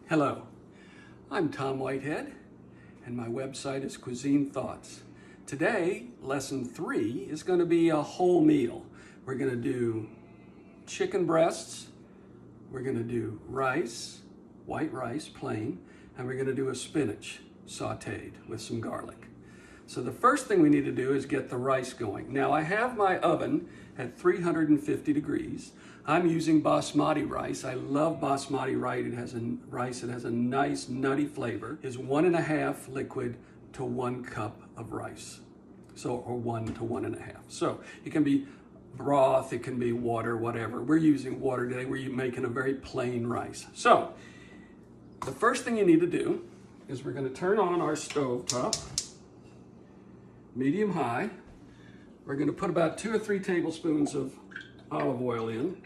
Hello, I'm Tom Whitehead, and my website is Cuisine Thoughts. Today, lesson 3 is going to be a whole meal. We're going to do chicken breasts, we're going to do rice, white rice, plain, and we're going to do a spinach sautéed with some garlic. So the first thing we need to do is get the rice going. Now I have my oven at 350 degrees. I'm using Basmati rice. I love Basmati rice. It has a nice nutty flavor. It's 1.5 liquid to 1 cup of rice. Or 1 to 1.5. So it can be broth, it can be water, whatever. We're using water today. We're making a very plain rice. So the first thing you need to do is we're going to turn on our stove top, medium high. We're going to put about 2 or 3 tablespoons of olive oil in.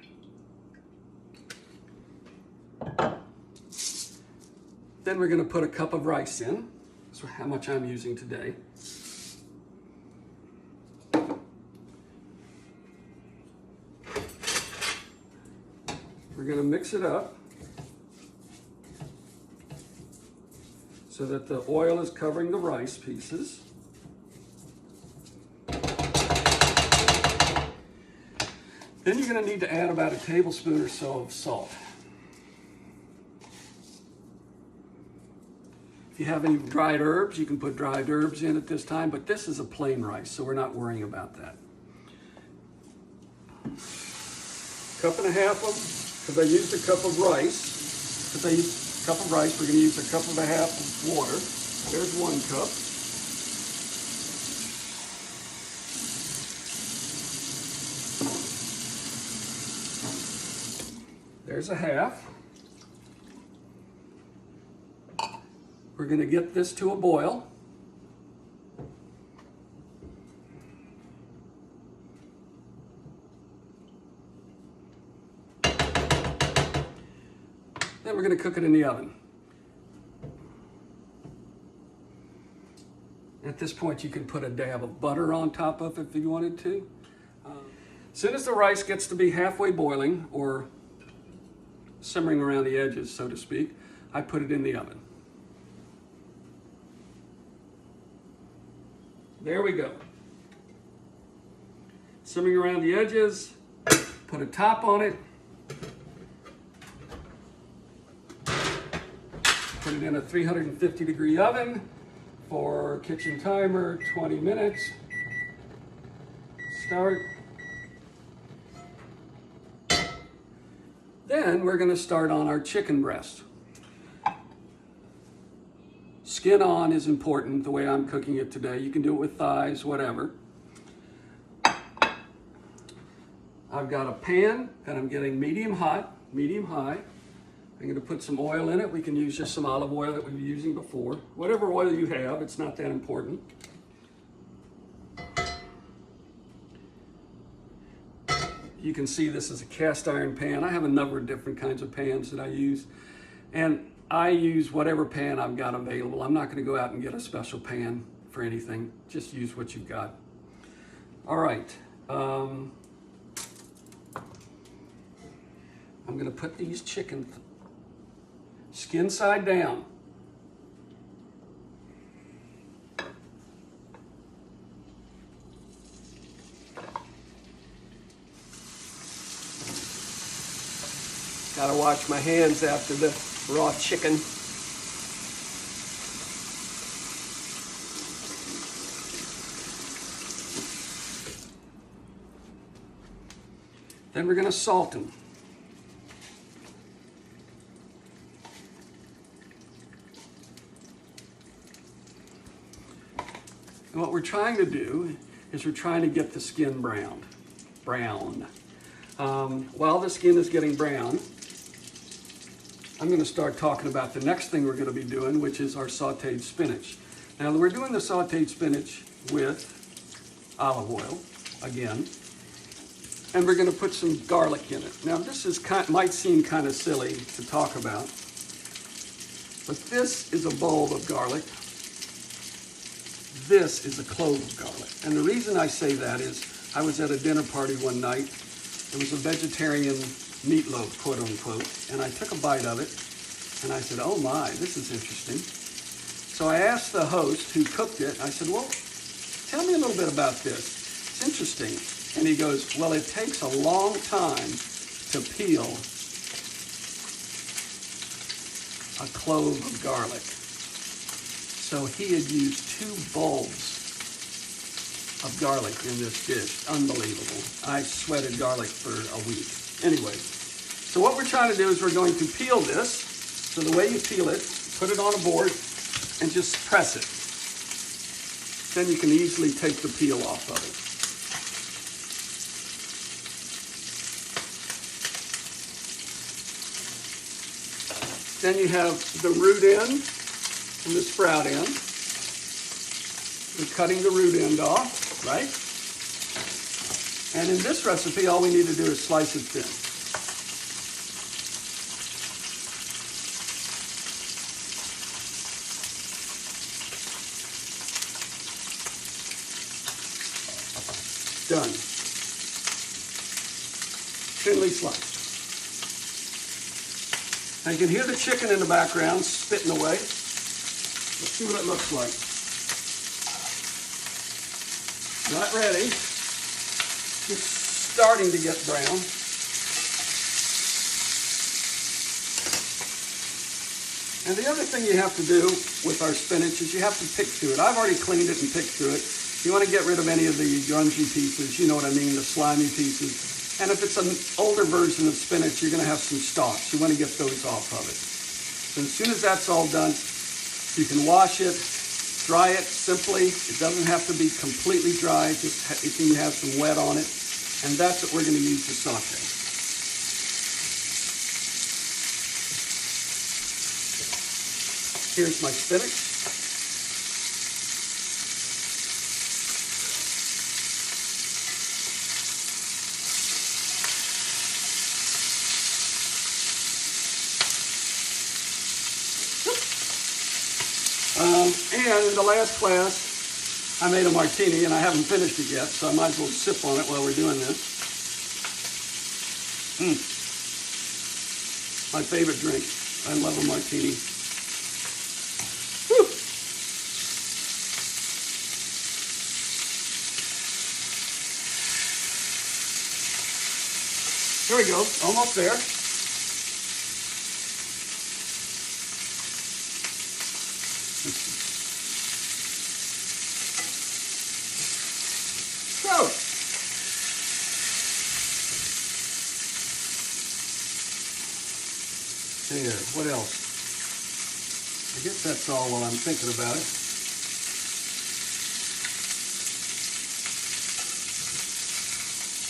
Then we're going to put a cup of rice in. That's how much I'm using today. We're going to mix it up so that the oil is covering the rice pieces. Then you're going to need to add about 1 tablespoon or so of salt. If you have any dried herbs, you can put dried herbs in at this time, but this is a plain rice, so we're not worrying about that. 1.5 cups of them, because I used a cup of rice. We're going to use 1.5 cups of water. There's 1 cup. There's 1/2. We're going to get this to a boil. Then we're going to cook it in the oven. At this point, you can put a dab of butter on top of it if you wanted to. As soon as the rice gets to be halfway boiling, or simmering around the edges, so to speak, I put it in the oven. There we go. Simmering around the edges, put a top on it, put it in a 350 degree oven for kitchen timer, 20 minutes. Start. Then we're going to start on our chicken breast. Skin on is important the way I'm cooking it today. You can do it with thighs, whatever. I've got a pan and I'm getting medium high. I'm going to put some oil in it. We can use just some olive oil that we were using before. Whatever oil you have, it's not that important. You can see this is a cast iron pan. I have a number of different kinds of pans that I use. And I use whatever pan I've got available. I'm not going to go out and get a special pan for anything. Just use what you've got. All right. I'm going to put these chicken skin side down. Gotta watch my hands after the raw chicken. Then we're going to salt them. And what we're trying to do is we're trying to get the skin brown. While the skin is getting brown, I'm going to start talking about the next thing we're going to be doing, which is our sautéed spinach. Now, we're doing the sautéed spinach with olive oil, again, and we're going to put some garlic in it. Now, this might seem kind of silly to talk about, but this is a bulb of garlic. This is a clove of garlic. And the reason I say that is I was at a dinner party one night. It was a vegetarian meatloaf, quote unquote, and I took a bite of it, And I said, oh my, this is interesting. So I asked the host who cooked it, I said, well, tell me a little bit about this. It's interesting. And he goes, well, it takes a long time to peel a clove of garlic. So he had used 2 bulbs of garlic in this dish. Unbelievable. I sweated garlic for a week. Anyway, so what we're trying to do is we're going to peel this. So the way you peel it, put it on a board and just press it. Then you can easily take the peel off of it. Then you have the root end and the sprout end. We're cutting the root end off, right? And in this recipe, all we need to do is slice it thin. Done. Thinly sliced. Now you can hear the chicken in the background spitting away. Let's see what it looks like. Not ready. Just starting to get brown. And the other thing you have to do with our spinach is you have to pick through it. I've already cleaned it and picked through it. You want to get rid of any of the grungy pieces, you know what I mean, the slimy pieces. And if it's an older version of spinach, you're going to have some stalks. You want to get those off of it. So as soon as that's all done, you can wash it, dry it simply. It doesn't have to be completely dry, just it can have some wet on it. And that's what we're going to use to saute. Here's my spinach. And in the last class, I made a martini, and I haven't finished it yet, so I might as well sip on it while we're doing this. My favorite drink. I love a martini. Whew. Here we go, almost there. So, there, what else? I guess that's all while I'm thinking about it.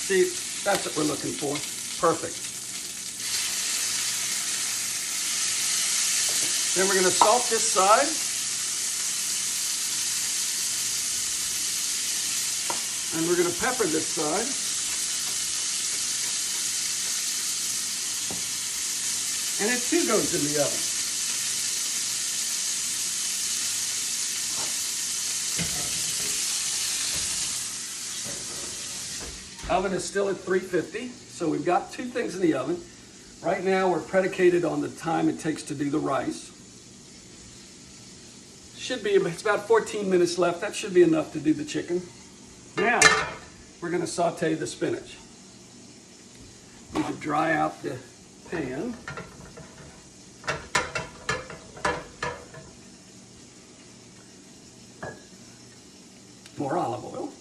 See, that's what we're looking for. Perfect. Then we're going to salt this side. And we're going to pepper this side. And it too goes in the oven. Oven is still at 350, so we've got 2 things in the oven. Right now we're predicated on the time it takes to do the rice. It's about 14 minutes left. That should be enough to do the chicken. Now, we're going to saute the spinach. Need to dry out the pan. More olive oil.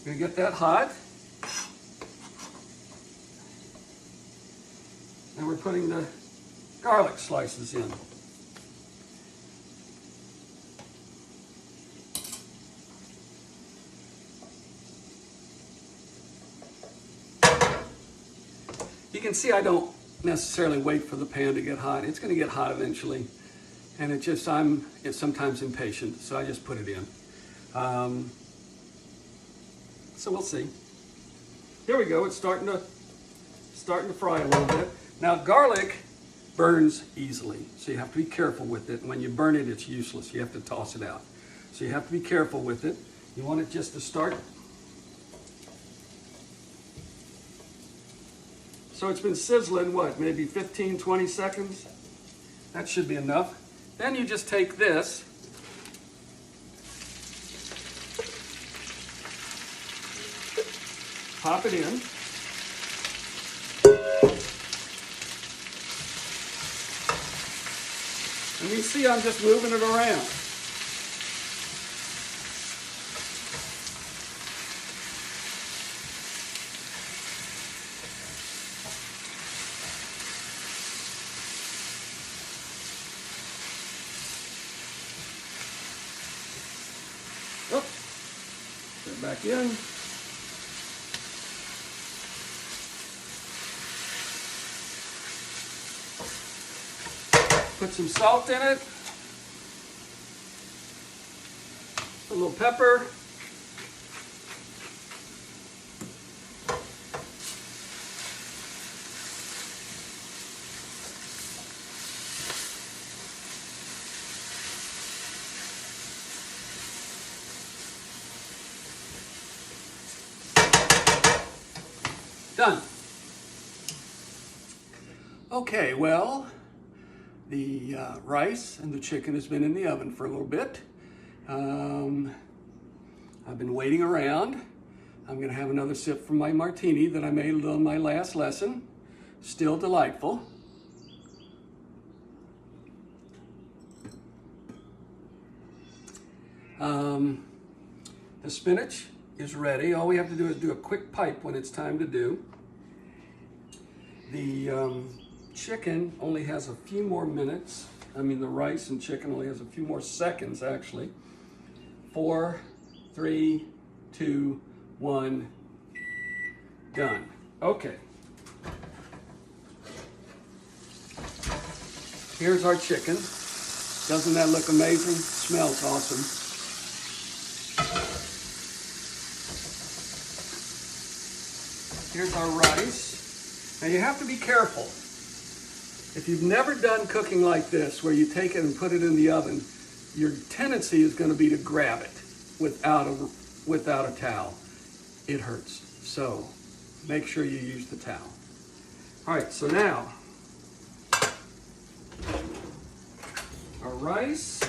Going to get that hot. And we're putting the garlic slices in. You can see I don't necessarily wait for the pan to get hot. It's going to get hot eventually. And I'm sometimes impatient, so I just put it in. So we'll see. Here we go. It's starting to fry a little bit. Now garlic burns easily, so you have to be careful with it. When you burn it, it's useless. You have to toss it out. So you have to be careful with it. You want it just to start So it's been sizzling, what, maybe 15, 20 seconds? That should be enough. Then you just take this, pop it in. And you see I'm just moving it around. Oh, put it back in. Put some salt in it, a little pepper, done. Okay, well, the rice and the chicken has been in the oven for a little bit. I've been waiting around. I'm going to have another sip from my martini that I made on my last lesson. Still delightful. The spinach is ready. All we have to do is do a quick pipe when it's time to do. The chicken only has a few more minutes. I mean, the rice and chicken only has a few more seconds, actually. 4, 3, 2, 1, done. Okay. Here's our chicken. Doesn't that look amazing? Smells awesome. Here's our rice. Now you have to be careful. If you've never done cooking like this, where you take it and put it in the oven, your tendency is going to be to grab it without a towel. It hurts. So make sure you use the towel. All right, so now our rice.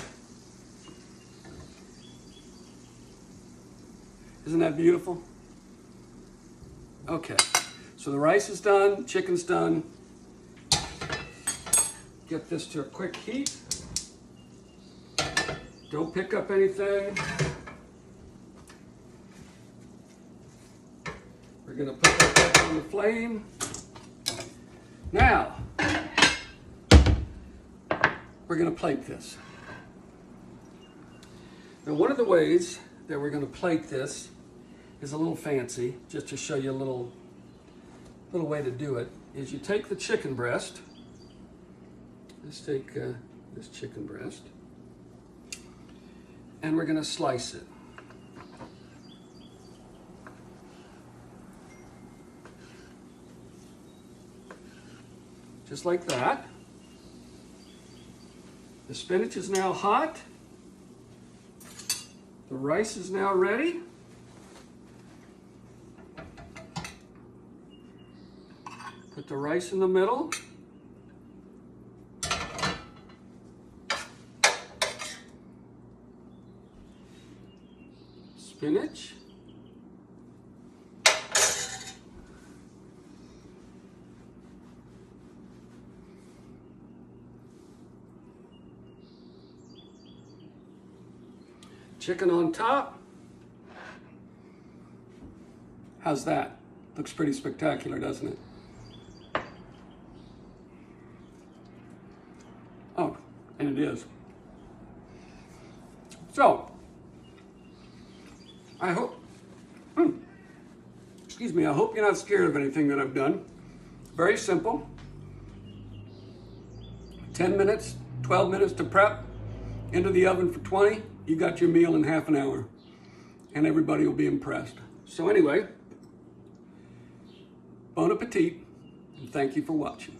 Isn't that beautiful? Okay, so the rice is done, chicken's done. Get this to a quick heat. Don't pick up anything. We're gonna put that back on the flame. Now, we're gonna plate this. Now, one of the ways that we're gonna plate this is a little fancy, just to show you a little way to do it, is you take the chicken breast. Let's take this chicken breast, and we're gonna slice it. Just like that. The spinach is now hot. The rice is now ready. Put the rice in the middle. Spinach. Chicken on top. How's that? Looks pretty spectacular, doesn't it? Oh, and it is. So, I hope, excuse me, I hope you're not scared of anything that I've done. Very simple. 10 minutes, 12 minutes to prep, into the oven for 20. You got your meal in half an hour, and everybody will be impressed. So anyway, bon appetit, and thank you for watching.